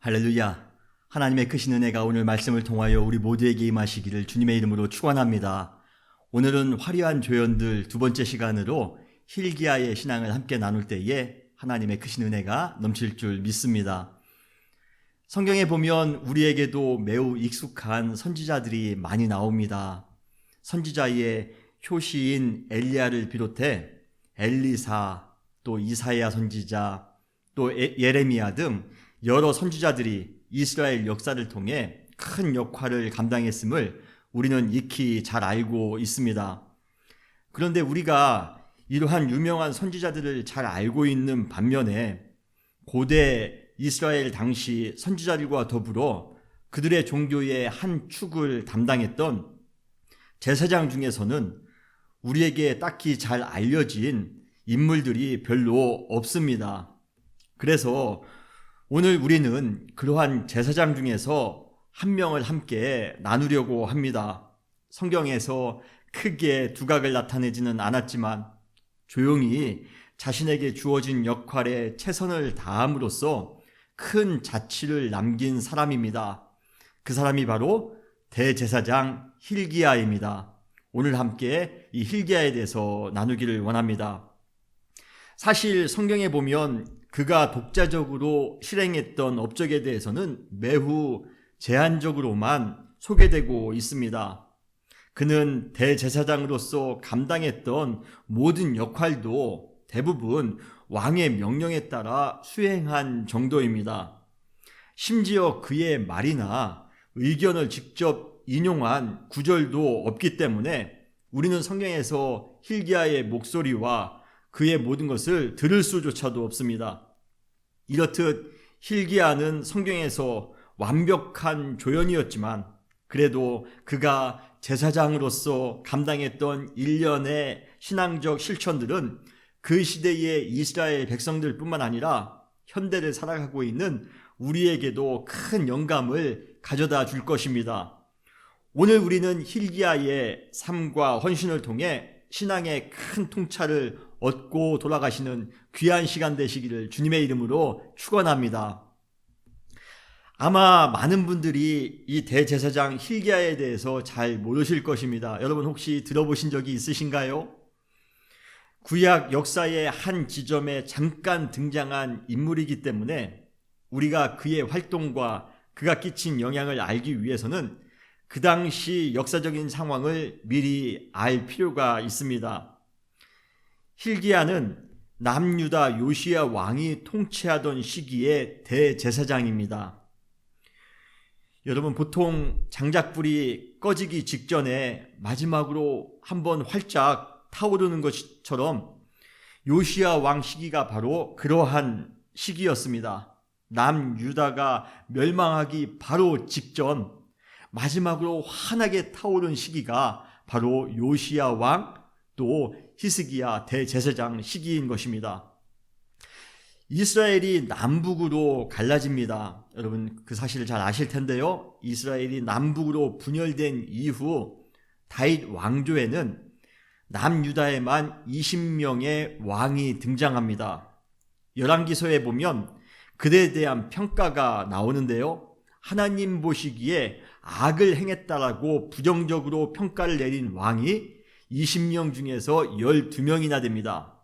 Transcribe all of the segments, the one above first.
할렐루야. 하나님의 크신 은혜가 오늘 말씀을 통하여 우리 모두에게 임하시기를 주님의 이름으로 축원합니다. 오늘은 화려한 조연들 두 번째 시간으로 hilkiah의 신앙을 함께 나눌 때에 하나님의 크신 은혜가 넘칠 줄 믿습니다. 성경에 보면 우리에게도 매우 익숙한 선지자들이 많이 나옵니다. 선지자의 효시인 엘리야를 비롯해 엘리사, 또 이사야 선지자, 또 예레미야 등 여러 선지자들이 이스라엘 역사를 통해 큰 역할을 감당했음을 우리는 익히 잘 알고 있습니다. 그런데 우리가 이러한 유명한 선지자들을 잘 알고 있는 반면에 고대 이스라엘 당시 선지자들과 더불어 그들의 종교의 한 축을 담당했던 제사장 중에서는 우리에게 딱히 잘 알려진 인물들이 별로 없습니다. 그래서 오늘 우리는 그러한 제사장 중에서 한 명을 함께 나누려고 합니다. 성경에서 크게 두각을 나타내지는 않았지만 조용히 자신에게 주어진 역할에 최선을 다함으로써 큰 자취를 남긴 사람입니다. 그 사람이 바로 대제사장 hilkiah입니다. 오늘 함께 이 hilkiah에 대해서 나누기를 원합니다. 사실 성경에 보면 그가 독자적으로 실행했던 업적에 대해서는 매우 제한적으로만 소개되고 있습니다. 그는 대제사장으로서 감당했던 모든 역할도 대부분 왕의 명령에 따라 수행한 정도입니다. 심지어 그의 말이나 의견을 직접 인용한 구절도 없기 때문에 우리는 성경에서 hilkiah의 목소리와 그의 모든 것을 들을 수조차도 없습니다. 이렇듯 hilkiah는 성경에서 완벽한 조연이었지만 그래도 그가 제사장으로서 감당했던 일련의 신앙적 실천들은 그 시대의 이스라엘 백성들 뿐만 아니라 현대를 살아가고 있는 우리에게도 큰 영감을 가져다 줄 것입니다. 오늘 우리는 hilkiah의 삶과 헌신을 통해 신앙의 큰 통찰을 얻고 돌아가시는 귀한 시간 되시기를 주님의 이름으로 축원합니다. 아마 많은 분들이 이 대제사장 hilkiah에 대해서 잘 모르실 것입니다. 여러분 혹시 들어보신 적이 있으신가요? 구약 역사의 한 지점에 잠깐 등장한 인물이기 때문에 우리가 그의 활동과 그가 끼친 영향을 알기 위해서는 그 당시 역사적인 상황을 미리 알 필요가 있습니다. hilkiah는 남유다 요시야 왕이 통치하던 시기의 대제사장입니다. 여러분 보통 장작불이 꺼지기 직전에 마지막으로 한번 활짝 타오르는 것처럼 요시야 왕 시기가 바로 그러한 시기였습니다. 남유다가 멸망하기 바로 직전 마지막으로 환하게 타오른 시기가 바로 요시야 왕 또 히스기야 대제사장 시기인 것입니다. 이스라엘이 남북으로 갈라집니다. 여러분 그 사실을 잘 아실 텐데요. 이스라엘이 남북으로 분열된 이후 다윗 왕조에는 남유다에만 20명의 왕이 등장합니다. 열왕기서에 보면 그들에 대한 평가가 나오는데요. 하나님 보시기에 악을 행했다라고 부정적으로 평가를 내린 왕이 20명 중에서 12명이나 됩니다.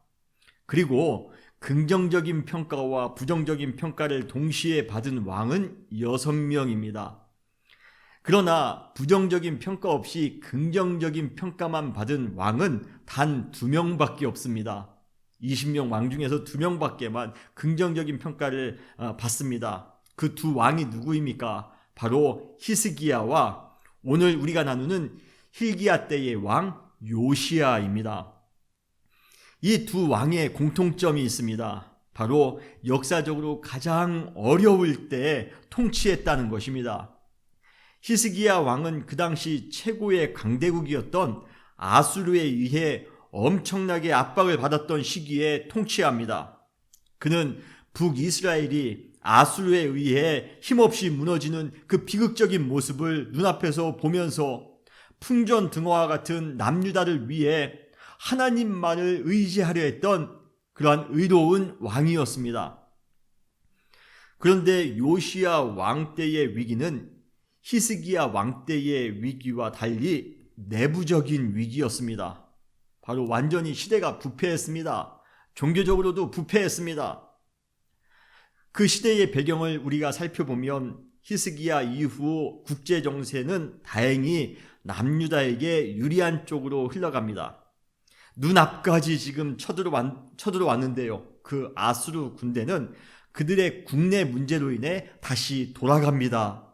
그리고 긍정적인 평가와 부정적인 평가를 동시에 받은 왕은 6명입니다. 그러나 부정적인 평가 없이 긍정적인 평가만 받은 왕은 단 2명밖에 없습니다. 20명 왕 중에서 2명밖에만 긍정적인 평가를 받습니다. 그 두 왕이 누구입니까? 바로 히스기야와 오늘 우리가 나누는 hilkiah 때의 왕 요시야입니다. 이 두 왕의 공통점이 있습니다. 바로 역사적으로 가장 어려울 때 통치했다는 것입니다. 히스기야 왕은 그 당시 최고의 강대국이었던 아수르에 의해 엄청나게 압박을 받았던 시기에 통치합니다. 그는 북이스라엘이 아수르에 의해 힘없이 무너지는 그 비극적인 모습을 눈앞에서 보면서 풍전등화와 같은 남유다를 위해 하나님만을 의지하려 했던 그러한 의로운 왕이었습니다. 그런데 요시야 왕 때의 위기는 히스기야 왕 때의 위기와 달리 내부적인 위기였습니다. 바로 완전히 시대가 부패했습니다. 종교적으로도 부패했습니다. 그 시대의 배경을 우리가 살펴보면 히스기야 이후 국제 정세는 다행히 남유다에게 유리한 쪽으로 흘러갑니다. 눈앞까지 지금 쳐들어왔는데요. 그 아수르 군대는 그들의 국내 문제로 인해 다시 돌아갑니다.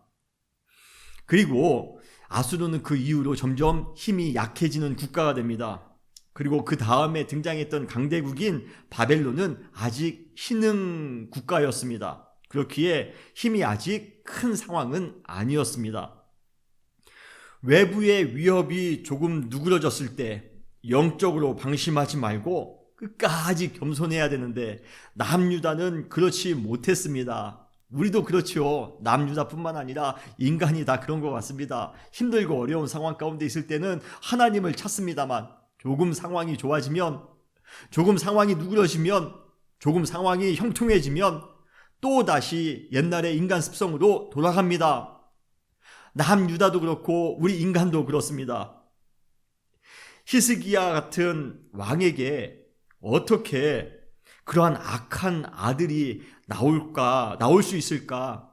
그리고 아수르는 그 이후로 점점 힘이 약해지는 국가가 됩니다. 그리고 그 다음에 등장했던 강대국인 바벨론은 아직 신흥 국가였습니다. 그렇기에 힘이 아직 큰 상황은 아니었습니다. 외부의 위협이 조금 누그러졌을 때 영적으로 방심하지 말고 끝까지 겸손해야 되는데 남유다는 그렇지 못했습니다. 우리도 그렇죠. 남유다뿐만 아니라 인간이 다 그런 것 같습니다. 힘들고 어려운 상황 가운데 있을 때는 하나님을 찾습니다만 조금 상황이 좋아지면, 조금 상황이 누그러지면, 조금 상황이 형통해지면 또 다시 옛날의 인간 습성으로 돌아갑니다. 남유다도 그렇고 우리 인간도 그렇습니다. 히스기야 같은 왕에게 어떻게 그러한 악한 아들이 나올 수 있을까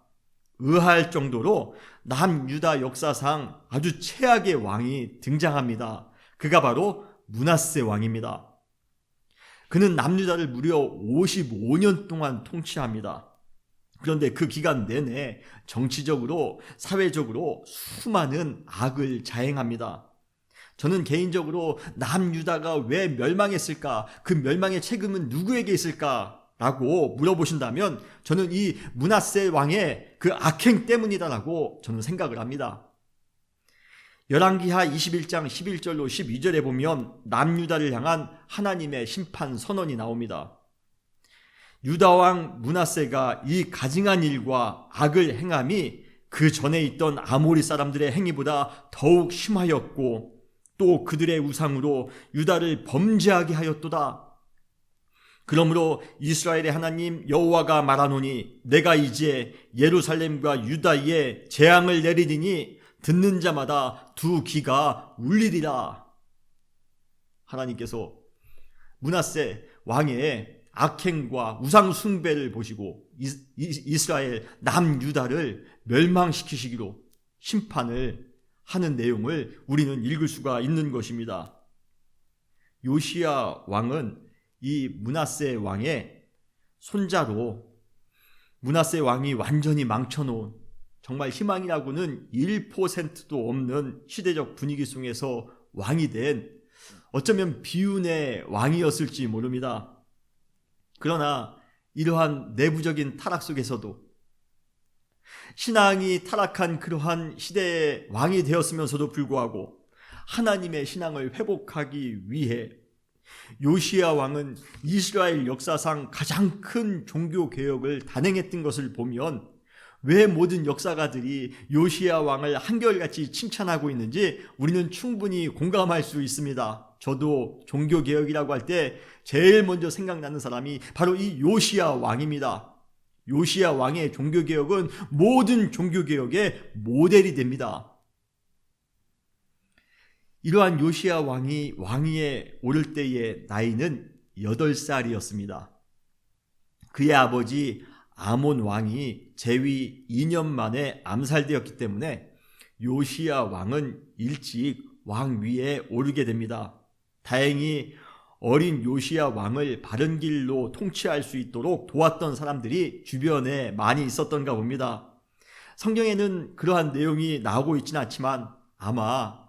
의아할 정도로 남유다 역사상 아주 최악의 왕이 등장합니다. 그가 바로 므낫세 왕입니다. 그는 남유다를 무려 55년 동안 통치합니다. 그런데 그 기간 내내 정치적으로, 사회적으로 수많은 악을 자행합니다. 저는 개인적으로 남유다가 왜 멸망했을까? 그 멸망의 책임은 누구에게 있을까? 라고 물어보신다면 저는 이 므낫세 왕의 그 악행 때문이다라고 저는 생각을 합니다. 열왕기하 21장 11절로 12절에 보면 남유다를 향한 하나님의 심판 선언이 나옵니다. 유다왕 므낫세가 이 가증한 일과 악을 행함이 그 전에 있던 아모리 사람들의 행위보다 더욱 심하였고 또 그들의 우상으로 유다를 범죄하게 하였도다. 그러므로 이스라엘의 하나님 여호와가 말하노니 내가 이제 예루살렘과 유다에 재앙을 내리리니 듣는 자마다 두 귀가 울리리라. 하나님께서 므낫세 왕의 악행과 우상 숭배를 보시고 이스라엘 남유다를 멸망시키시기로 심판을 하는 내용을 우리는 읽을 수가 있는 것입니다. 요시야 왕은 이 므낫세 왕의 손자로 므낫세 왕이 완전히 망쳐놓은 정말 희망이라고는 1%도 없는 시대적 분위기 속에서 왕이 된 어쩌면 비운의 왕이었을지 모릅니다. 그러나 이러한 내부적인 타락 속에서도 신앙이 타락한 그러한 시대의 왕이 되었으면서도 불구하고 하나님의 신앙을 회복하기 위해 요시야 왕은 이스라엘 역사상 가장 큰 종교개혁을 단행했던 것을 보면 왜 모든 역사가들이 요시야 왕을 한결같이 칭찬하고 있는지 우리는 충분히 공감할 수 있습니다. 저도 종교개혁이라고 할 때 제일 먼저 생각나는 사람이 바로 이 요시야 왕입니다. 요시야 왕의 종교개혁은 모든 종교개혁의 모델이 됩니다. 이러한 요시야 왕이 왕위에 오를 때의 나이는 8살이었습니다. 그의 아버지 아몬 왕이 재위 2년 만에 암살되었기 때문에 요시야 왕은 일찍 왕위에 오르게 됩니다. 다행히 어린 요시야 왕을 바른 길로 통치할 수 있도록 도왔던 사람들이 주변에 많이 있었던가 봅니다. 성경에는 그러한 내용이 나오고 있지는 않지만 아마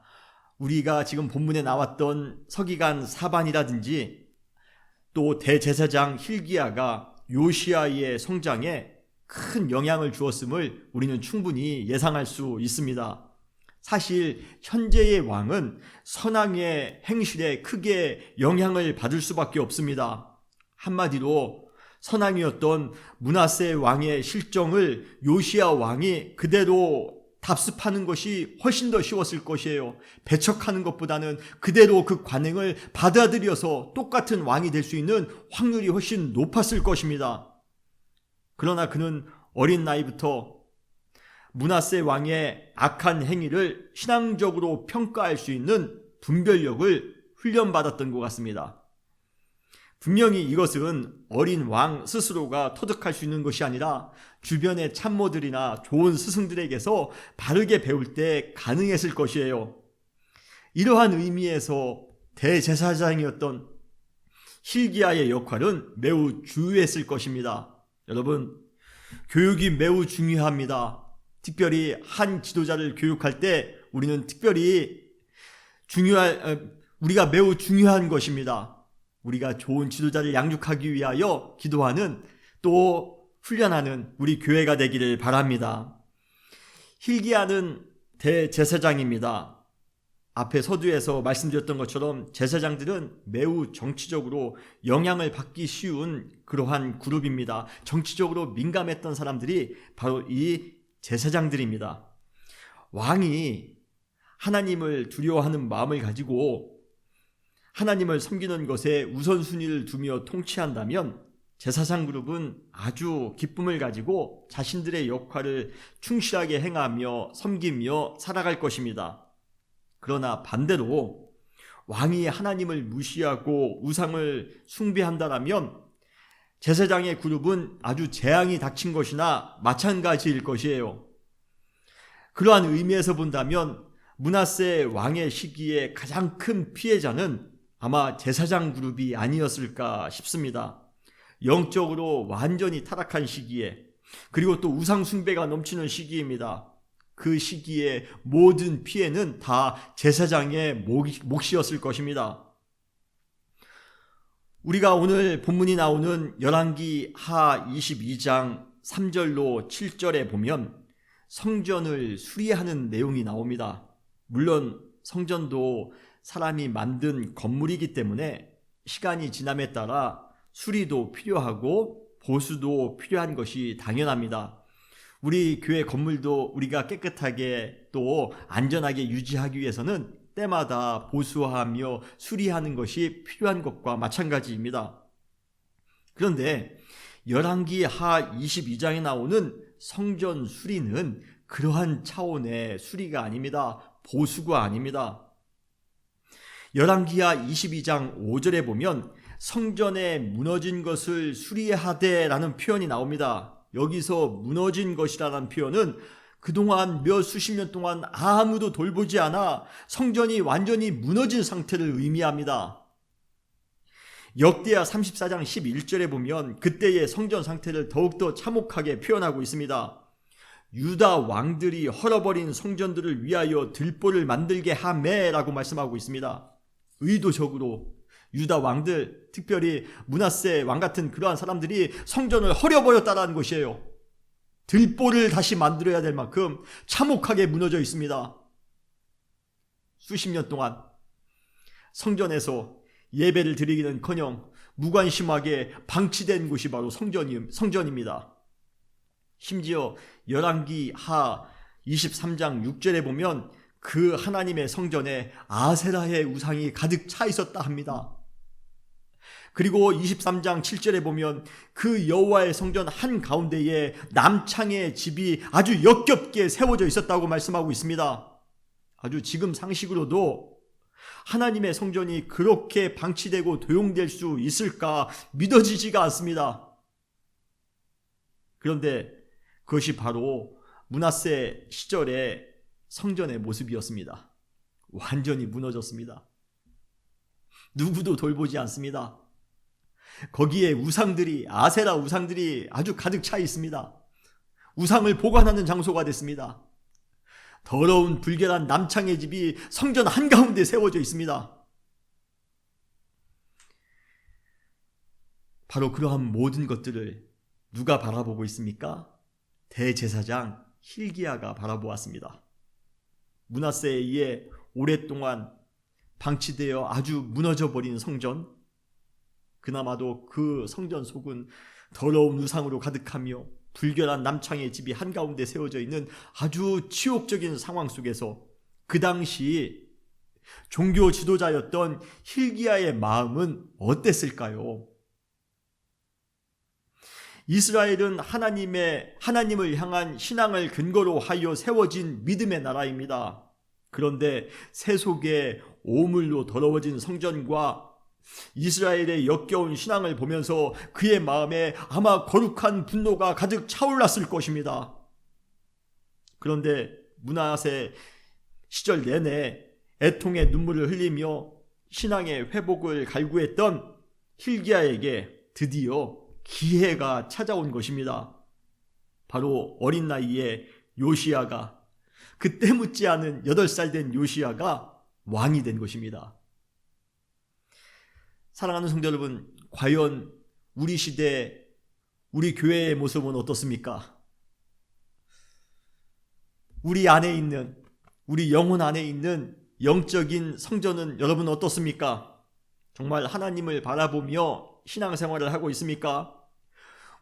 우리가 지금 본문에 나왔던 서기관 사반이라든지 또 대제사장 힐기야가 요시야의 성장에 큰 영향을 주었음을 우리는 충분히 예상할 수 있습니다. 사실 현재의 왕은 선왕의 행실에 크게 영향을 받을 수밖에 없습니다. 한마디로 선왕이었던 므낫세 왕의 실정을 요시야 왕이 그대로 답습하는 것이 훨씬 더 쉬웠을 것이에요. 배척하는 것보다는 그대로 그 관행을 받아들여서 똑같은 왕이 될 수 있는 확률이 훨씬 높았을 것입니다. 그러나 그는 어린 나이부터 므낫세 왕의 악한 행위를 신앙적으로 평가할 수 있는 분별력을 훈련받았던 것 같습니다. 분명히 이것은 어린 왕 스스로가 터득할 수 있는 것이 아니라 주변의 참모들이나 좋은 스승들에게서 바르게 배울 때 가능했을 것이에요. 이러한 의미에서 대제사장이었던 hil기야의 역할은 매우 중요했을 것입니다. 여러분, 교육이 매우 중요합니다. 특별히 한 지도자를 교육할 때 우리는 우리가 매우 중요한 것입니다. 우리가 좋은 지도자를 양육하기 위하여 기도하는, 또 훈련하는 우리 교회가 되기를 바랍니다. hil기야는 대제사장입니다. 앞에 서두에서 말씀드렸던 것처럼 제사장들은 매우 정치적으로 영향을 받기 쉬운 그러한 그룹입니다. 정치적으로 민감했던 사람들이 바로 이 제사장들입니다. 왕이 하나님을 두려워하는 마음을 가지고 하나님을 섬기는 것에 우선순위를 두며 통치한다면 제사장 그룹은 아주 기쁨을 가지고 자신들의 역할을 충실하게 행하며 섬기며 살아갈 것입니다. 그러나 반대로 왕이 하나님을 무시하고 우상을 숭배한다면 제사장의 그룹은 아주 재앙이 닥친 것이나 마찬가지일 것이에요. 그러한 의미에서 본다면 므낫세 왕의 시기에 가장 큰 피해자는 아마 제사장 그룹이 아니었을까 싶습니다. 영적으로 완전히 타락한 시기에, 그리고 또 우상 숭배가 넘치는 시기입니다. 그 시기에 모든 피해는 다 제사장의 몫이었을 것입니다. 우리가 오늘 본문이 나오는 열왕기 하 22장 3절로 7절에 보면 성전을 수리하는 내용이 나옵니다. 물론 성전도 사람이 만든 건물이기 때문에 시간이 지남에 따라 수리도 필요하고 보수도 필요한 것이 당연합니다. 우리 교회 건물도 우리가 깨끗하게 또 안전하게 유지하기 위해서는 때마다 보수하며 수리하는 것이 필요한 것과 마찬가지입니다. 그런데 열왕기 하 22장에 나오는 성전 수리는 그러한 차원의 수리가 아닙니다. 보수가 아닙니다. 열왕기하 22장 5절에 보면 성전에 무너진 것을 수리하되 라는 표현이 나옵니다. 여기서 무너진 것이라는 표현은 그동안 몇 수십 년 동안 아무도 돌보지 않아 성전이 완전히 무너진 상태를 의미합니다. 역대하 34장 11절에 보면 그때의 성전 상태를 더욱더 참혹하게 표현하고 있습니다. 유다 왕들이 헐어버린 성전들을 위하여 들보를 만들게 하매라고 말씀하고 있습니다. 의도적으로 유다 왕들, 특별히 므낫세 왕 같은 그러한 사람들이 성전을 헐어버렸다는 것이에요. 들보를 다시 만들어야 될 만큼 참혹하게 무너져 있습니다. 수십 년 동안 성전에서 예배를 드리기는커녕 무관심하게 방치된 곳이 바로 성전입니다. 심지어 열왕기 하 23장 6절에 보면 그 하나님의 성전에 아세라의 우상이 가득 차 있었다 합니다. 그리고 23장 7절에 보면 그 여호와의 성전 한가운데에 남창의 집이 아주 역겹게 세워져 있었다고 말씀하고 있습니다. 아주 지금 상식으로도 하나님의 성전이 그렇게 방치되고 도용될 수 있을까 믿어지지가 않습니다. 그런데 그것이 바로 므낫세 시절의 성전의 모습이었습니다. 완전히 무너졌습니다. 누구도 돌보지 않습니다. 거기에 우상들이, 아세라 우상들이 아주 가득 차 있습니다. 우상을 보관하는 장소가 됐습니다. 더러운 불결한 남창의 집이 성전 한가운데 세워져 있습니다. 바로 그러한 모든 것들을 누가 바라보고 있습니까? 대제사장 hil기야가 바라보았습니다. 므낫세에 의해 오랫동안 방치되어 아주 무너져버린 성전, 그나마도 그 성전 속은 더러운 우상으로 가득하며 불결한 남창의 집이 한가운데 세워져 있는 아주 치욕적인 상황 속에서 그 당시 종교 지도자였던 hil기야의 마음은 어땠을까요? 이스라엘은 하나님을 향한 신앙을 근거로 하여 세워진 믿음의 나라입니다. 그런데 세속의 오물로 더러워진 성전과 이스라엘의 역겨운 신앙을 보면서 그의 마음에 아마 거룩한 분노가 가득 차올랐을 것입니다. 그런데 므낫세 시절 내내 애통의 눈물을 흘리며 신앙의 회복을 갈구했던 hil기야에게 드디어 기회가 찾아온 것입니다. 바로 어린 나이에 요시야가, 그때 묻지 않은 8살 된 요시야가 왕이 된 것입니다. 사랑하는 성도 여러분, 과연 우리 시대, 우리 교회의 모습은 어떻습니까? 우리 안에 있는, 우리 영혼 안에 있는 영적인 성전은 여러분 어떻습니까? 정말 하나님을 바라보며 신앙생활을 하고 있습니까?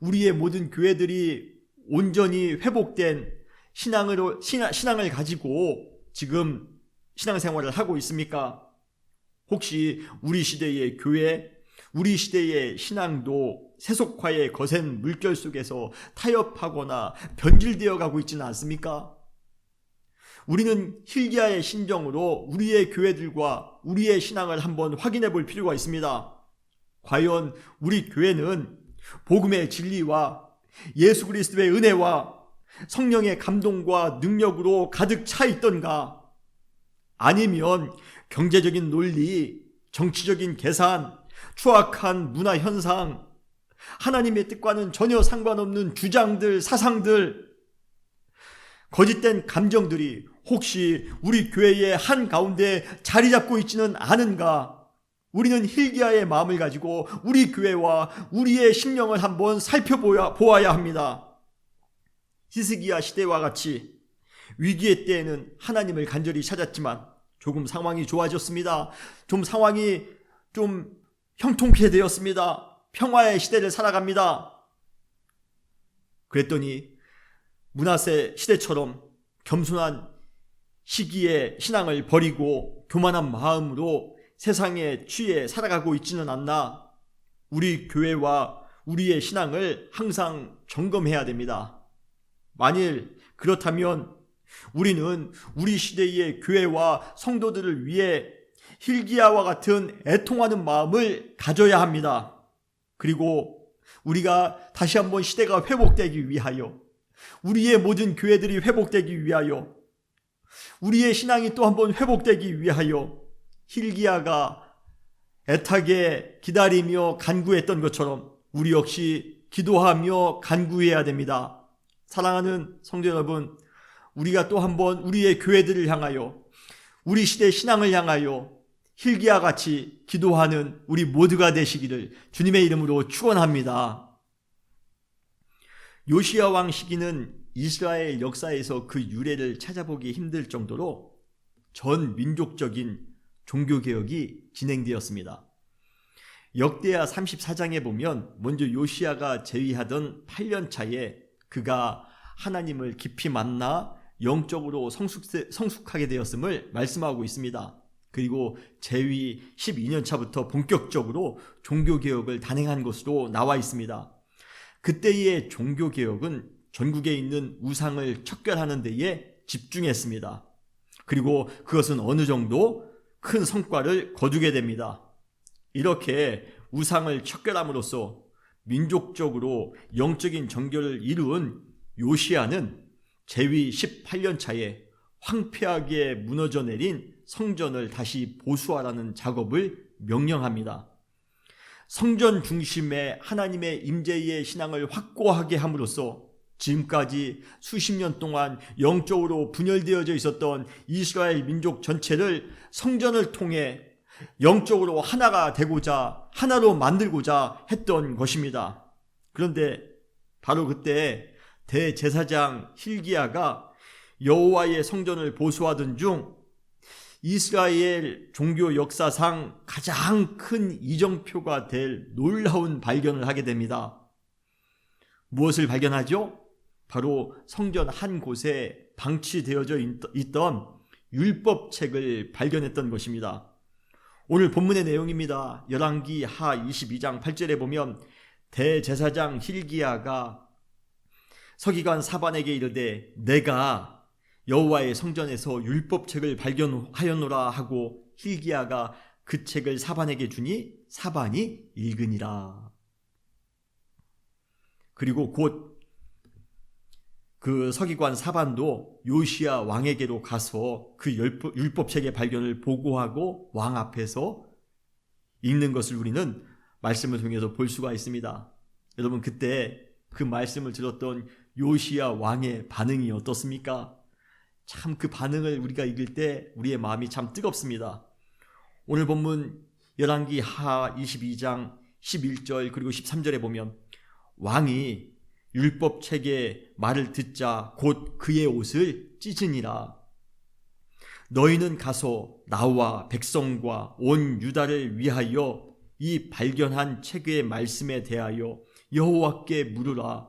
우리의 모든 교회들이 온전히 회복된 신앙을 가지고 지금 신앙생활을 하고 있습니까? 혹시 우리 시대의 교회, 우리 시대의 신앙도 세속화의 거센 물결 속에서 타협하거나 변질되어 가고 있지는 않습니까? 우리는 hil기야의 심정으로 우리의 교회들과 우리의 신앙을 한번 확인해 볼 필요가 있습니다. 과연 우리 교회는 복음의 진리와 예수 그리스도의 은혜와 성령의 감동과 능력으로 가득 차 있던가? 아니면 경제적인 논리, 정치적인 계산, 추악한 문화 현상, 하나님의 뜻과는 전혀 상관없는 주장들, 사상들, 거짓된 감정들이 혹시 우리 교회의 한가운데 자리 잡고 있지는 않은가? 우리는 hil기야의 마음을 가지고 우리 교회와 우리의 심령을 한번 살펴보아야 합니다. 히스기야 시대와 같이 위기의 때에는 하나님을 간절히 찾았지만 조금 상황이 좋아졌습니다. 상황이 좀 형통케 되었습니다. 평화의 시대를 살아갑니다. 그랬더니 므낫세 시대처럼 겸손한 시기에 신앙을 버리고 교만한 마음으로 세상에 취해 살아가고 있지는 않나? 우리 교회와 우리의 신앙을 항상 점검해야 됩니다. 만일 그렇다면 우리는 우리 시대의 교회와 성도들을 위해 hil기야와 같은 애통하는 마음을 가져야 합니다. 그리고 우리가 다시 한번 시대가 회복되기 위하여, 우리의 모든 교회들이 회복되기 위하여, 우리의 신앙이 또 한번 회복되기 위하여 hil기야가 애타게 기다리며 간구했던 것처럼 우리 역시 기도하며 간구해야 됩니다. 사랑하는 성도 여러분, 우리가 또 한번 우리의 교회들을 향하여, 우리 시대 신앙을 향하여 hil기야 같이 기도하는 우리 모두가 되시기를 주님의 이름으로 축원합니다. 요시야 왕 시기는 이스라엘 역사에서 그 유래를 찾아보기 힘들 정도로 전 민족적인 종교개혁이 진행되었습니다. 역대하 34장에 보면 먼저 요시야가 재위하던 8년 차에 그가 하나님을 깊이 만나 영적으로 성숙하게 되었음을 말씀하고 있습니다. 그리고 재위 12년 차부터 본격적으로 종교개혁을 단행한 것으로 나와 있습니다. 그때의 종교개혁은 전국에 있는 우상을 척결하는 데에 집중했습니다. 그리고 그것은 어느 정도 큰 성과를 거두게 됩니다. 이렇게 우상을 척결함으로써 민족적으로 영적인 정결을 이룬 요시야는 재위 18년 차에 황폐하게 무너져 내린 성전을 다시 보수하라는 작업을 명령합니다. 성전 중심의 하나님의 임재의 신앙을 확고하게 함으로써 지금까지 수십 년 동안 영적으로 분열되어져 있었던 이스라엘 민족 전체를 성전을 통해 영적으로 하나가 되고자, 하나로 만들고자 했던 것입니다. 그런데 바로 그때 대제사장 hil기야가 여호와의 성전을 보수하던 중 이스라엘 종교 역사상 가장 큰 이정표가 될 놀라운 발견을 하게 됩니다. 무엇을 발견하죠? 바로 성전 한 곳에 방치되어져 있던 율법책을 발견했던 것입니다. 오늘 본문의 내용입니다. 열왕기 하 22장 8절에 보면 대제사장 hil기야가 서기관 사반에게 이르되 내가 여호와의 성전에서 율법책을 발견하였노라 하고 hil기야가 그 책을 사반에게 주니 사반이 읽으니라. 그리고 곧 그 서기관 사반도 요시야 왕에게로 가서 그 율법책의 발견을 보고하고 왕 앞에서 읽는 것을 우리는 말씀을 통해서 볼 수가 있습니다. 여러분, 그때 그 말씀을 들었던 요시야 왕의 반응이 어떻습니까? 참 그 반응을 우리가 읽을 때 우리의 마음이 참 뜨겁습니다. 오늘 본문 열왕기 하 22장 11절 그리고 13절에 보면 왕이 율법책의 말을 듣자 곧 그의 옷을 찢으니라. 너희는 가서 나와 백성과 온 유다를 위하여 이 발견한 책의 말씀에 대하여 여호와께 물으라.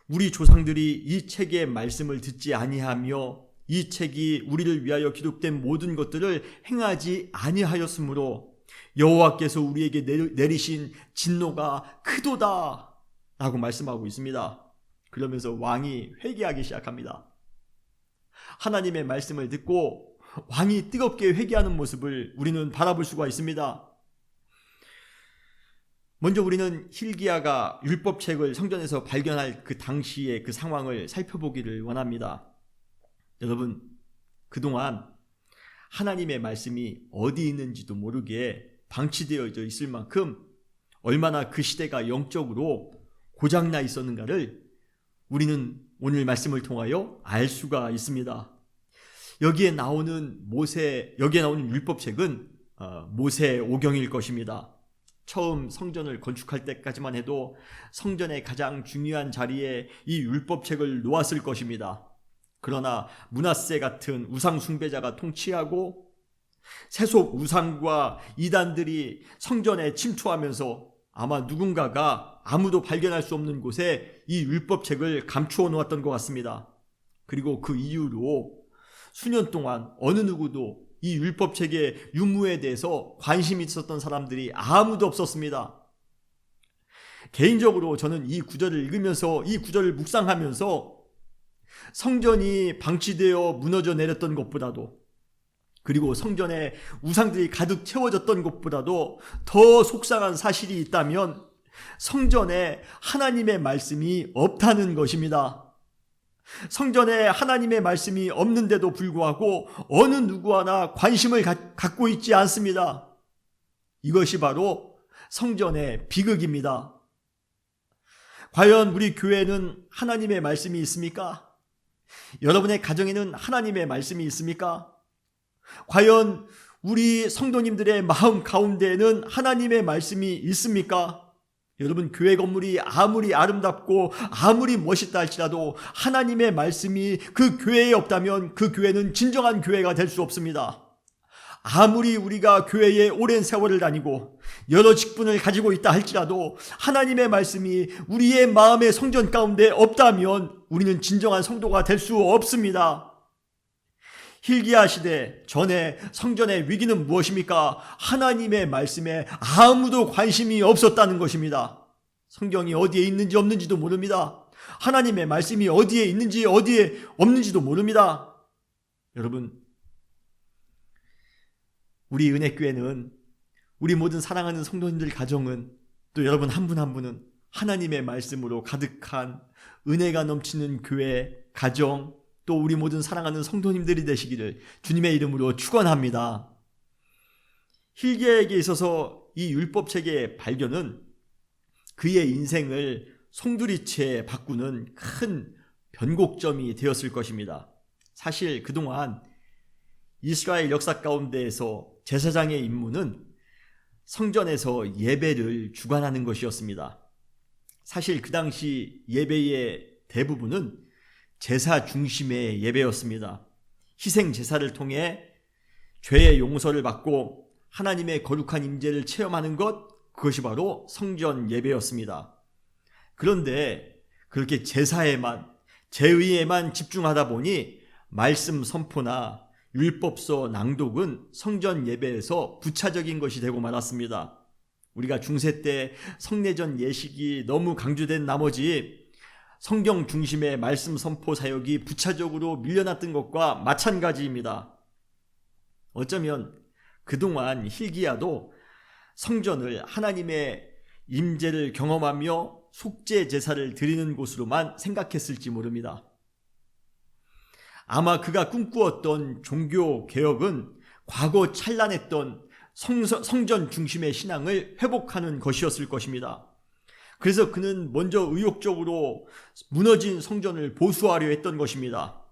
우리 조상들이 이 책의 말씀을 듣지 아니하며 이 책이 우리를 위하여 기록된 모든 것들을 행하지 아니하였으므로 여호와께서 우리에게 내리신 진노가 크도다 라고 말씀하고 있습니다. 그러면서 왕이 회개하기 시작합니다. 하나님의 말씀을 듣고 왕이 뜨겁게 회개하는 모습을 우리는 바라볼 수가 있습니다. 먼저 우리는 hil기야가 율법책을 성전에서 발견할 그 당시의 그 상황을 살펴보기를 원합니다. 여러분, 그동안 하나님의 말씀이 어디 있는지도 모르게 방치되어져 있을 만큼 얼마나 그 시대가 영적으로 고장나 있었는가를 우리는 오늘 말씀을 통하여 알 수가 있습니다. 여기에 나오는 율법책은 모세 오경일 것입니다. 처음 성전을 건축할 때까지만 해도 성전의 가장 중요한 자리에 이 율법책을 놓았을 것입니다. 그러나 므낫세 같은 우상 숭배자가 통치하고 세속 우상과 이단들이 성전에 침투하면서 아마 누군가가 아무도 발견할 수 없는 곳에 이 율법책을 감추어 놓았던 것 같습니다. 그리고 그 이후로 수년 동안 어느 누구도 이 율법책의 유무에 대해서 관심이 있었던 사람들이 아무도 없었습니다. 개인적으로 저는 이 구절을 읽으면서 이 구절을 묵상하면서 성전이 방치되어 무너져 내렸던 것보다도 그리고 성전에 우상들이 가득 채워졌던 것보다도 더 속상한 사실이 있다면 성전에 하나님의 말씀이 없다는 것입니다. 성전에 하나님의 말씀이 없는데도 불구하고 어느 누구 하나 관심을 갖고 있지 않습니다. 이것이 바로 성전의 비극입니다. 과연 우리 교회에는 하나님의 말씀이 있습니까? 여러분의 가정에는 하나님의 말씀이 있습니까? 과연 우리 성도님들의 마음 가운데에는 하나님의 말씀이 있습니까? 여러분, 교회 건물이 아무리 아름답고 아무리 멋있다 할지라도 하나님의 말씀이 그 교회에 없다면 그 교회는 진정한 교회가 될 수 없습니다. 아무리 우리가 교회에 오랜 세월을 다니고 여러 직분을 가지고 있다 할지라도 하나님의 말씀이 우리의 마음의 성전 가운데 없다면 우리는 진정한 성도가 될 수 없습니다. hil기야 시대 전에 성전의 위기는 무엇입니까? 하나님의 말씀에 아무도 관심이 없었다는 것입니다. 성경이 어디에 있는지 없는지도 모릅니다. 하나님의 말씀이 어디에 있는지 어디에 없는지도 모릅니다. 여러분, 우리 은혜교회는, 우리 모든 사랑하는 성도님들 가정은, 또 여러분 한 분 한 분은 하나님의 말씀으로 가득한 은혜가 넘치는 교회, 가정, 또 우리 모든 사랑하는 성도님들이 되시기를 주님의 이름으로 축원합니다. hil기야에게 있어서 이 율법책의 발견은 그의 인생을 송두리째 바꾸는 큰 변곡점이 되었을 것입니다. 사실 그동안 이스라엘 역사 가운데에서 제사장의 임무는 성전에서 예배를 주관하는 것이었습니다. 사실 그 당시 예배의 대부분은 제사 중심의 예배였습니다. 희생 제사를 통해 죄의 용서를 받고 하나님의 거룩한 임재를 체험하는 것, 그것이 바로 성전 예배였습니다. 그런데 그렇게 제사에만, 제의에만 집중하다 보니 말씀 선포나 율법서 낭독은 성전 예배에서 부차적인 것이 되고 말았습니다. 우리가 중세 때 성례전 예식이 너무 강조된 나머지 성경 중심의 말씀 선포 사역이 부차적으로 밀려났던 것과 마찬가지입니다. 어쩌면 그동안 hilki야도 성전을 하나님의 임재를 경험하며 속죄 제사를 드리는 곳으로만 생각했을지 모릅니다. 아마 그가 꿈꾸었던 종교 개혁은 과거 찬란했던 성전 중심의 신앙을 회복하는 것이었을 것입니다. 그래서 그는 먼저 의욕적으로 무너진 성전을 보수하려 했던 것입니다.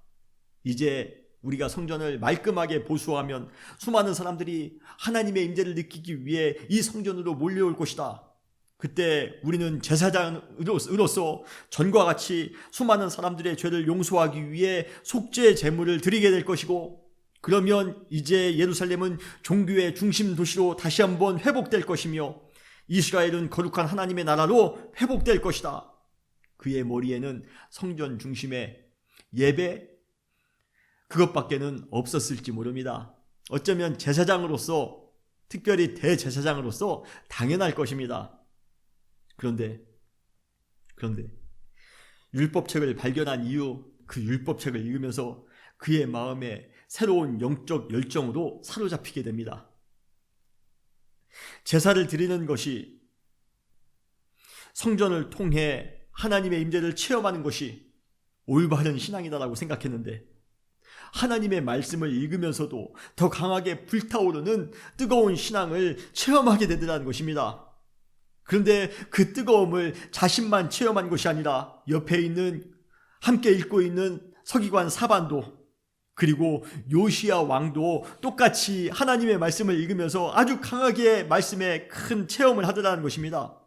이제 우리가 성전을 말끔하게 보수하면 수많은 사람들이 하나님의 임재를 느끼기 위해 이 성전으로 몰려올 것이다. 그때 우리는 제사장으로서 전과 같이 수많은 사람들의 죄를 용서하기 위해 속죄 제물을 드리게 될 것이고, 그러면 이제 예루살렘은 종교의 중심 도시로 다시 한번 회복될 것이며 이스라엘은 거룩한 하나님의 나라로 회복될 것이다. 그의 머리에는 성전 중심의 예배, 그것밖에는 없었을지 모릅니다. 어쩌면 제사장으로서, 특별히 대제사장으로서 당연할 것입니다. 그런데 율법책을 발견한 이후 그 율법책을 읽으면서 그의 마음에 새로운 영적 열정으로 사로잡히게 됩니다. 제사를 드리는 것이, 성전을 통해 하나님의 임재를 체험하는 것이 올바른 신앙이다라고 생각했는데, 하나님의 말씀을 읽으면서도 더 강하게 불타오르는 뜨거운 신앙을 체험하게 되더라는 것입니다. 그런데 그 뜨거움을 자신만 체험한 것이 아니라 옆에 있는, 함께 읽고 있는 서기관 사반도, 그리고 요시야 왕도 똑같이 하나님의 말씀을 읽으면서 아주 강하게 말씀에 큰 체험을 하더라는 것입니다.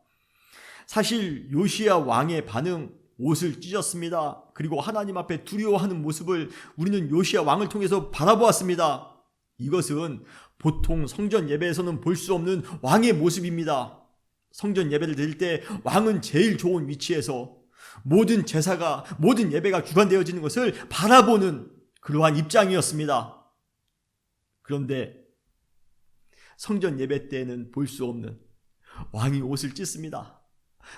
사실 요시야 왕의 반응, 옷을 찢었습니다. 그리고 하나님 앞에 두려워하는 모습을 우리는 요시야 왕을 통해서 바라보았습니다. 이것은 보통 성전 예배에서는 볼 수 없는 왕의 모습입니다. 성전 예배를 드릴 때 왕은 제일 좋은 위치에서 모든 제사가, 모든 예배가 주관되어지는 것을 바라보는 그러한 입장이었습니다. 그런데 성전 예배 때에는 볼 수 없는 왕이 옷을 찢습니다.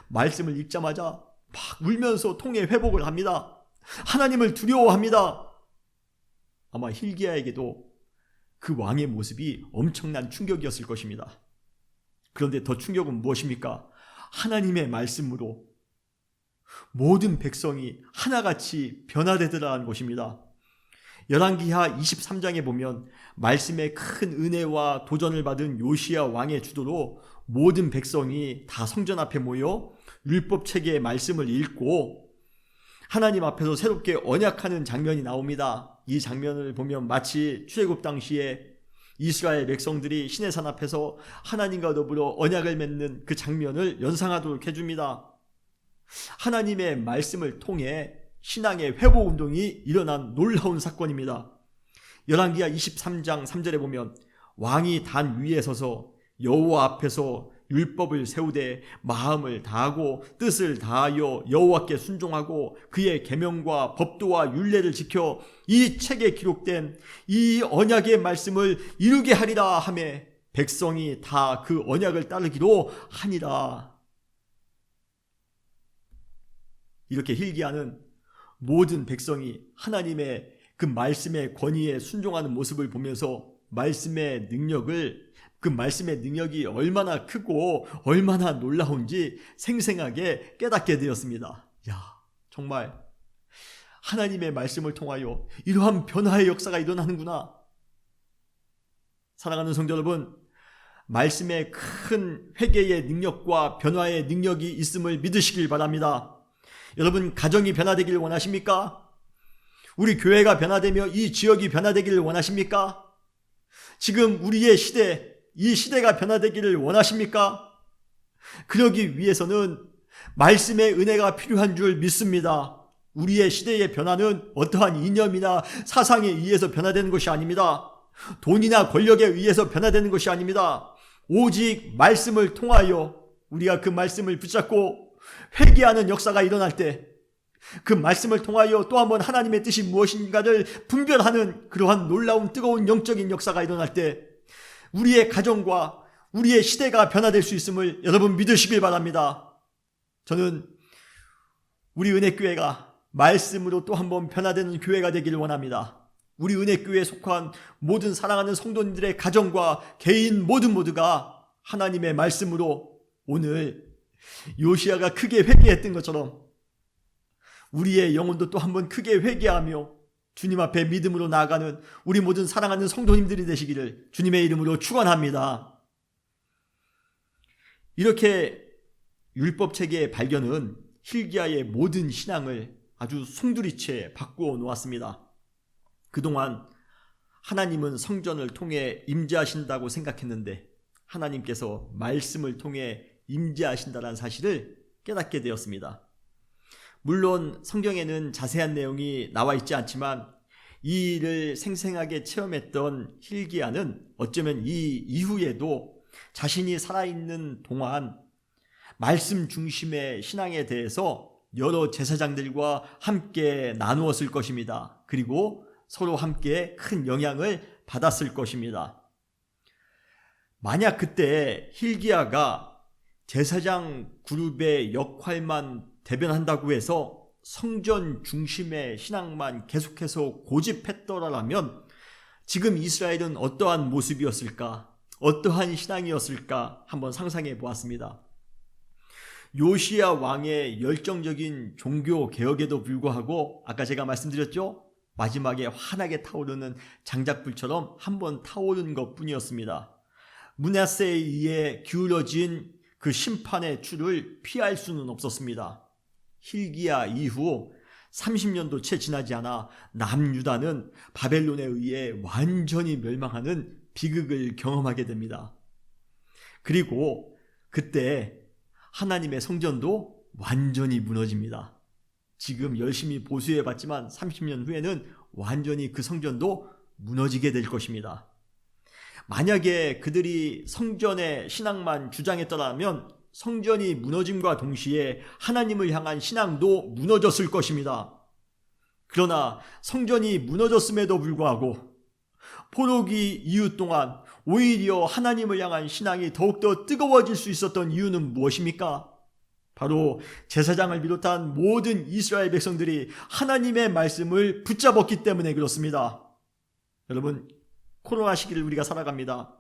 말씀을 읽자마자 막 울면서 통해 회복을 합니다. 하나님을 두려워합니다. 아마 hilki야에게도 그 왕의 모습이 엄청난 충격이었을 것입니다. 그런데 더 충격은 무엇입니까? 하나님의 말씀으로 모든 백성이 하나같이 변화되더라는 것입니다. 열왕기하 23장에 보면 말씀의 큰 은혜와 도전을 받은 요시야 왕의 주도로 모든 백성이 다 성전 앞에 모여 율법책의 말씀을 읽고 하나님 앞에서 새롭게 언약하는 장면이 나옵니다. 이 장면을 보면 마치 출애굽 당시에 이스라엘 백성들이 시내산 앞에서 하나님과 더불어 언약을 맺는 그 장면을 연상하도록 해줍니다. 하나님의 말씀을 통해 신앙의 회복 운동이 일어난 놀라운 사건입니다. 열왕기하 23장 3절에 보면 왕이 단 위에 서서 여호와 앞에서 율법을 세우되 마음을 다하고 뜻을 다하여 여호와께 순종하고 그의 계명과 법도와 율례를 지켜 이 책에 기록된 이 언약의 말씀을 이루게 하리라 하매 백성이 다 그 언약을 따르기로 하니라. 이렇게 hilki야는 모든 백성이 하나님의 그 말씀의 권위에 순종하는 모습을 보면서 말씀의 능력을, 그 말씀의 능력이 얼마나 크고 얼마나 놀라운지 생생하게 깨닫게 되었습니다. 정말 하나님의 말씀을 통하여 이러한 변화의 역사가 일어나는구나. 사랑하는 성도 여러분, 말씀의 큰 회개의 능력과 변화의 능력이 있음을 믿으시길 바랍니다. 여러분, 가정이 변화되기를 원하십니까? 우리 교회가 변화되며 이 지역이 변화되기를 원하십니까? 지금 우리의 시대, 이 시대가 변화되기를 원하십니까? 그러기 위해서는 말씀의 은혜가 필요한 줄 믿습니다. 우리의 시대의 변화는 어떠한 이념이나 사상에 의해서 변화되는 것이 아닙니다. 돈이나 권력에 의해서 변화되는 것이 아닙니다. 오직 말씀을 통하여 우리가 그 말씀을 붙잡고 회개하는 역사가 일어날 때, 그 말씀을 통하여 또 한번 하나님의 뜻이 무엇인가를 분별하는 그러한 놀라운 뜨거운 영적인 역사가 일어날 때 우리의 가정과 우리의 시대가 변화될 수 있음을 여러분 믿으시길 바랍니다. 저는 우리 은혜교회가 말씀으로 또 한번 변화되는 교회가 되기를 원합니다. 우리 은혜교회에 속한 모든 사랑하는 성도님들의 가정과 개인 모두가 하나님의 말씀으로 오늘 요시야가 크게 회개했던 것처럼 우리의 영혼도 또 한번 크게 회개하며 주님 앞에 믿음으로 나아가는 우리 모든 사랑하는 성도님들이 되시기를 주님의 이름으로 축원합니다. 이렇게 율법책의 발견은 hil기야의 모든 신앙을 아주 송두리째 바꾸어 놓았습니다. 그동안 하나님은 성전을 통해 임재하신다고 생각했는데 하나님께서 말씀을 통해 임재하신다는 사실을 깨닫게 되었습니다. 물론 성경에는 자세한 내용이 나와 있지 않지만 이 일을 생생하게 체험했던 hil기야는 어쩌면 이 이후에도 자신이 살아있는 동안 말씀 중심의 신앙에 대해서 여러 제사장들과 함께 나누었을 것입니다. 그리고 서로 함께 큰 영향을 받았을 것입니다. 만약 그때 hil기야가 제사장 그룹의 역할만 대변한다고 해서 성전 중심의 신앙만 계속해서 고집했더라면 지금 이스라엘은 어떠한 모습이었을까? 어떠한 신앙이었을까? 한번 상상해 보았습니다. 요시야 왕의 열정적인 종교 개혁에도 불구하고 아까 제가 말씀드렸죠? 마지막에 환하게 타오르는 장작불처럼 한번 타오른 것뿐이었습니다. 므낫세에 의해 기울어진 그 심판의 추를 피할 수는 없었습니다. hil기야 이후 30년도 채 지나지 않아 남유다는 바벨론에 의해 완전히 멸망하는 비극을 경험하게 됩니다. 그리고 그때 하나님의 성전도 완전히 무너집니다. 지금 열심히 보수해봤지만 30년 후에는 완전히 그 성전도 무너지게 될 것입니다. 만약에 그들이 성전의 신앙만 주장했더라면 성전이 무너짐과 동시에 하나님을 향한 신앙도 무너졌을 것입니다. 그러나 성전이 무너졌음에도 불구하고 포로기 이후 동안 오히려 하나님을 향한 신앙이 더욱더 뜨거워질 수 있었던 이유는 무엇입니까? 바로 제사장을 비롯한 모든 이스라엘 백성들이 하나님의 말씀을 붙잡았기 때문에 그렇습니다. 여러분, 코로나 시기를 우리가 살아갑니다.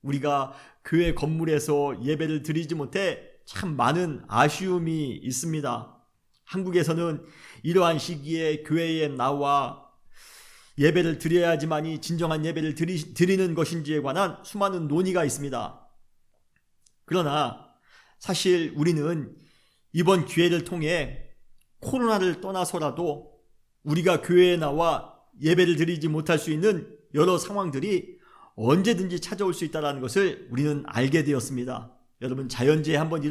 우리가 교회 건물에서 예배를 드리지 못해 참 많은 아쉬움이 있습니다. 한국에서는 이러한 시기에 교회에 나와 예배를 드려야지만이 진정한 예배를 드리는 것인지에 관한 수많은 논의가 있습니다. 그러나 사실 우리는 이번 기회를 통해 코로나를 떠나서라도 우리가 교회에 나와 예배를 드리지 못할 수 있는 여러 상황들이 언제든지 찾아올 수 있다는 것을 우리는 알게 되었습니다. 여러분, 자연재해 한번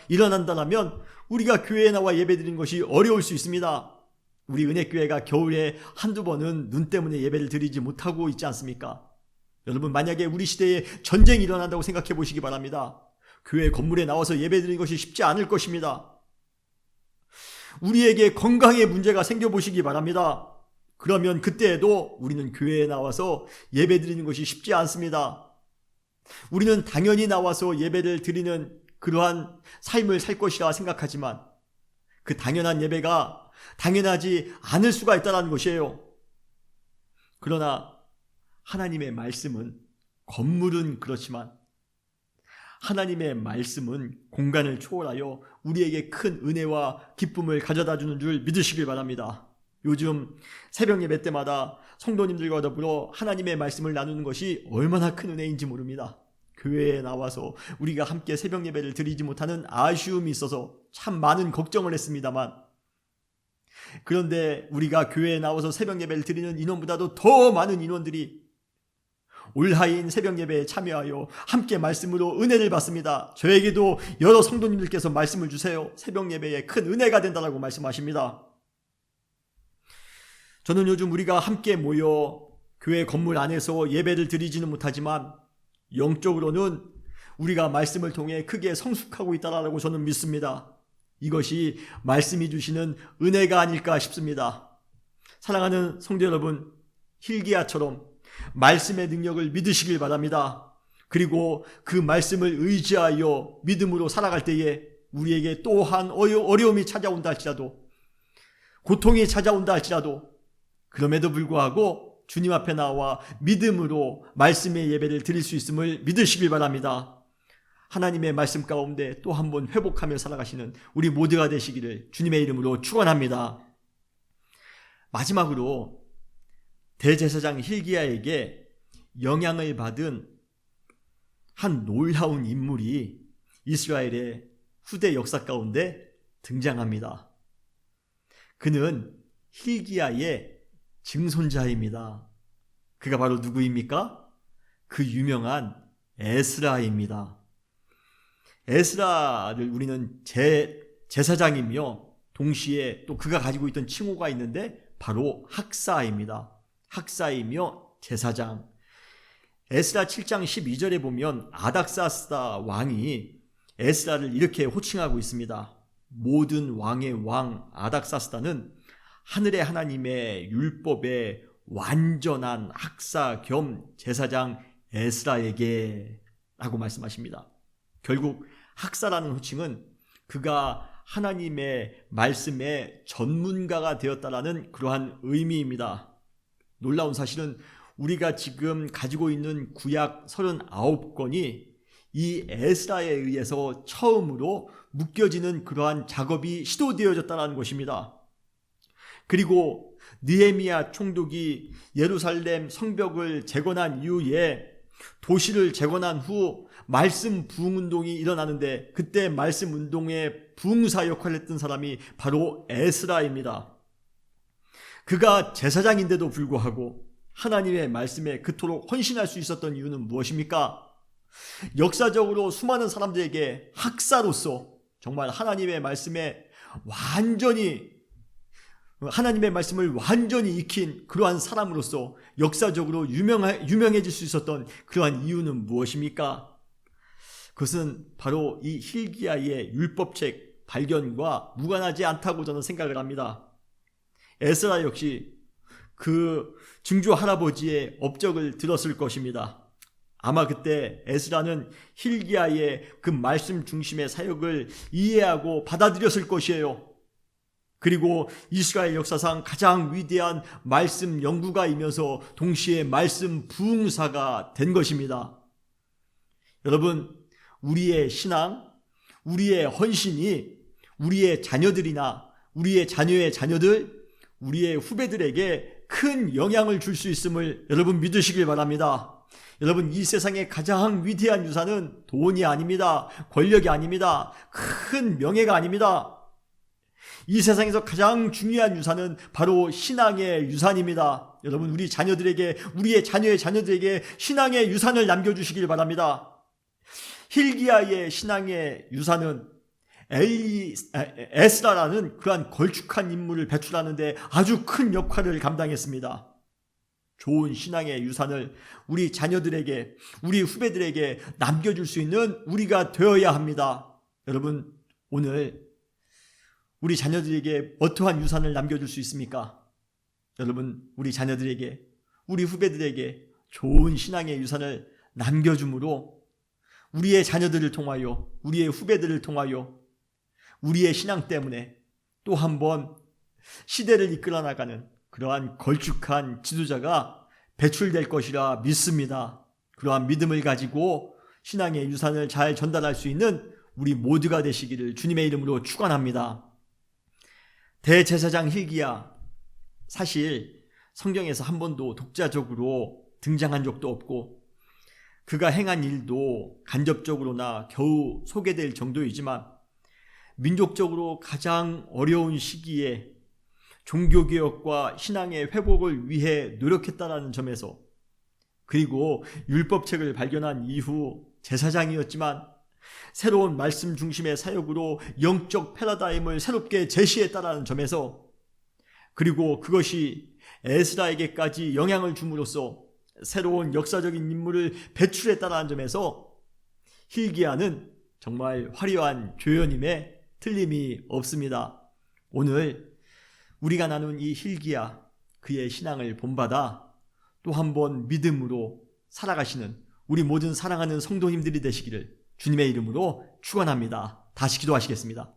일어난다면 우리가 교회에 나와 예배드리는 것이 어려울 수 있습니다. 우리 은혜교회가 겨울에 한두 번은 눈 때문에 예배를 드리지 못하고 있지 않습니까? 여러분, 만약에 우리 시대에 전쟁이 일어난다고 생각해 보시기 바랍니다. 교회 건물에 나와서 예배드리는 것이 쉽지 않을 것입니다. 우리에게 건강에 문제가 생겨보시기 바랍니다. 그러면 그때에도 우리는 교회에 나와서 예배드리는 것이 쉽지 않습니다. 우리는 당연히 나와서 예배를 드리는 그러한 삶을 살 것이라 생각하지만 그 당연한 예배가 당연하지 않을 수가 있다는 것이에요. 그러나 하나님의 말씀은, 건물은 그렇지만 하나님의 말씀은 공간을 초월하여 우리에게 큰 은혜와 기쁨을 가져다 주는 줄 믿으시길 바랍니다. 요즘 새벽 예배 때마다 성도님들과 더불어 하나님의 말씀을 나누는 것이 얼마나 큰 은혜인지 모릅니다. 교회에 나와서 우리가 함께 새벽 예배를 드리지 못하는 아쉬움이 있어서 참 많은 걱정을 했습니다만, 그런데 우리가 교회에 나와서 새벽 예배를 드리는 인원보다도 더 많은 인원들이 올하인 새벽 예배에 참여하여 함께 말씀으로 은혜를 받습니다. 저에게도 여러 성도님들께서 말씀을 주세요. 새벽 예배에 큰 은혜가 된다고 말씀하십니다. 저는 요즘 우리가 함께 모여 교회 건물 안에서 예배를 드리지는 못하지만 영적으로는 우리가 말씀을 통해 크게 성숙하고 있다라고 저는 믿습니다. 이것이 말씀이 주시는 은혜가 아닐까 싶습니다. 사랑하는 성도 여러분, hil기야처럼 말씀의 능력을 믿으시길 바랍니다. 그리고 그 말씀을 의지하여 믿음으로 살아갈 때에 우리에게 또한 어려움이 찾아온다 할지라도, 고통이 찾아온다 할지라도, 그럼에도 불구하고 주님 앞에 나와 믿음으로 말씀의 예배를 드릴 수 있음을 믿으시길 바랍니다. 하나님의 말씀 가운데 또 한 번 회복하며 살아가시는 우리 모두가 되시기를 주님의 이름으로 축원합니다. 마지막으로 대제사장 hil기야에게 영향을 받은 한 놀라운 인물이 이스라엘의 후대 역사 가운데 등장합니다. 그는 hil기야의 증손자입니다. 그가 바로 누구입니까? 그 유명한 에스라입니다. 에스라를 우리는 제사장이며 동시에 또 그가 가지고 있던 칭호가 있는데 바로 학사입니다. 학사이며 제사장. 에스라 7장 12절에 보면 아닥사스다 왕이 에스라를 이렇게 호칭하고 있습니다. 모든 왕의 왕 아닥사스다는 하늘의 하나님의 율법의 완전한 학사 겸 제사장 에스라에게 라고 말씀하십니다. 결국 학사라는 호칭은 그가 하나님의 말씀의 전문가가 되었다라는 그러한 의미입니다. 놀라운 사실은 우리가 지금 가지고 있는 구약 39권이 이 에스라에 의해서 처음으로 묶여지는 그러한 작업이 시도되어졌다는 것입니다. 그리고 느헤미야 총독이 예루살렘 성벽을 재건한 이후에 도시를 재건한 후 말씀 부흥운동이 일어나는데 그때 말씀 운동의 부흥사 역할을 했던 사람이 바로 에스라입니다. 그가 제사장인데도 불구하고 하나님의 말씀에 그토록 헌신할 수 있었던 이유는 무엇입니까? 역사적으로 수많은 사람들에게 학사로서 정말 하나님의 말씀을 완전히 익힌 그러한 사람으로서 역사적으로 유명해질 수 있었던 그러한 이유는 무엇입니까? 그것은 바로 이 hil기야의 율법책 발견과 무관하지 않다고 저는 생각을 합니다. 에스라 역시 그 증조 할아버지의 업적을 들었을 것입니다. 아마 그때 에스라는 hil기야의 그 말씀 중심의 사역을 이해하고 받아들였을 것이에요. 그리고 이스라엘 역사상 가장 위대한 말씀 연구가이면서 동시에 말씀 부흥사가 된 것입니다. 여러분, 우리의 신앙, 우리의 헌신이 우리의 자녀들이나 우리의 자녀의 자녀들, 우리의 후배들에게 큰 영향을 줄 수 있음을 여러분 믿으시길 바랍니다. 여러분, 이 세상의 가장 위대한 유산은 돈이 아닙니다. 권력이 아닙니다. 큰 명예가 아닙니다. 이 세상에서 가장 중요한 유산은 바로 신앙의 유산입니다. 여러분, 우리 자녀들에게, 우리의 자녀의 자녀들에게 신앙의 유산을 남겨주시길 바랍니다. hil기야의 신앙의 유산은 에스라라는 그러한 걸쭉한 인물을 배출하는데 아주 큰 역할을 감당했습니다. 좋은 신앙의 유산을 우리 자녀들에게, 우리 후배들에게 남겨줄 수 있는 우리가 되어야 합니다. 여러분, 오늘 우리 자녀들에게 어떠한 유산을 남겨줄 수 있습니까? 여러분, 우리 자녀들에게, 우리 후배들에게 좋은 신앙의 유산을 남겨줌으로 우리의 자녀들을 통하여, 우리의 후배들을 통하여 우리의 신앙 때문에 또 한 번 시대를 이끌어 나가는 그러한 걸쭉한 지도자가 배출될 것이라 믿습니다. 그러한 믿음을 가지고 신앙의 유산을 잘 전달할 수 있는 우리 모두가 되시기를 주님의 이름으로 축원합니다. 대제사장 hil기야, 사실 성경에서 한 번도 독자적으로 등장한 적도 없고 그가 행한 일도 간접적으로나 겨우 소개될 정도이지만 민족적으로 가장 어려운 시기에 종교개혁과 신앙의 회복을 위해 노력했다는 점에서, 그리고 율법책을 발견한 이후 제사장이었지만 새로운 말씀 중심의 사역으로 영적 패러다임을 새롭게 제시했다는 점에서, 그리고 그것이 에스라에게까지 영향을 줌으로써 새로운 역사적인 인물을 배출했다는 점에서 hil기야는 정말 화려한 조연임에 틀림이 없습니다. 오늘 우리가 나눈 이 hil기야, 그의 신앙을 본받아 또 한 번 믿음으로 살아가시는 우리 모든 사랑하는 성도님들이 되시기를 주님의 이름으로 축원합니다. 다시 기도하시겠습니다.